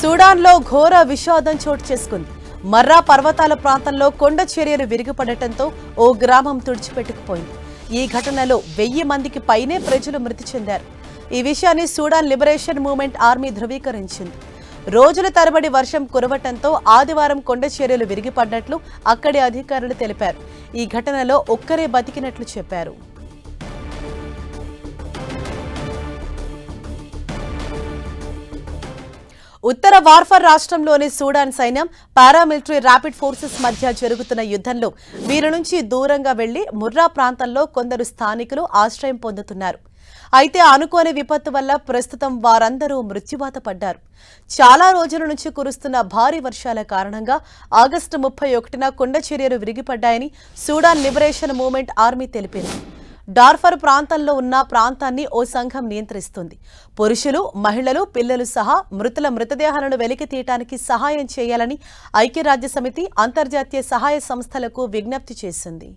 సూడాన్లో ఘోర విషాదం చోటు చేసుకుంది. మర్రా పర్వతాల ప్రాంతంలో కొండ చర్యలు విరిగిపడటంతో ఓ గ్రామం తుడిచిపెట్టుకుపోయింది. ఈ ఘటనలో 1000 మందికి పైనే ప్రజలు మృతి చెందారు. ఈ విషయాన్ని సూడాన్ లిబరేషన్ మూవ్మెంట్ ఆర్మీ ధృవీకరించింది. రోజుల తరబడి వర్షం కురవటంతో ఆదివారం కొండ చర్యలు విరిగిపడ్డట్లు అక్కడి అధికారులు తెలిపారు. ఈ ఘటనలో ఒక్కరే బతికినట్లు చెప్పారు. ఉత్తర వార్ఫర్ రాష్ట్రంలోని సూడాన్ సైన్యం పారామిలిటరీ ర్యాపిడ్ ఫోర్సెస్ మధ్య జరుగుతున్న యుద్ధంలో వీరి నుంచి దూరంగా వెళ్లి ముర్రా ప్రాంతంలో కొందరు స్థానికులు ఆశ్రయం పొందుతున్నారు. అయితే అనుకోని విపత్తు వల్ల ప్రస్తుతం వారందరూ మృత్యువాత పడ్డారు. చాలా రోజుల నుంచి కురుస్తున్న భారీ వర్షాల కారణంగా ఆగస్టు 31న కొండ చర్యలు విరిగిపడ్డాయని సూడాన్ లిబరేషన్ మూవ్మెంట్ ఆర్మీ తెలిపింది. డార్ఫర్ ప్రాంతంలో ఉన్న ప్రాంతాన్ని ఓ సంఘం నియంత్రిస్తుంది. పురుషులు, మహిళలు, పిల్లలు సహా మృతుల మృతదేహాలను వెలికి తీయటానికి సహాయం చేయాలని ఐక్యరాజ్యసమితి, అంతర్జాతీయ సహాయ సంస్థలకు విజ్ఞప్తి చేసింది.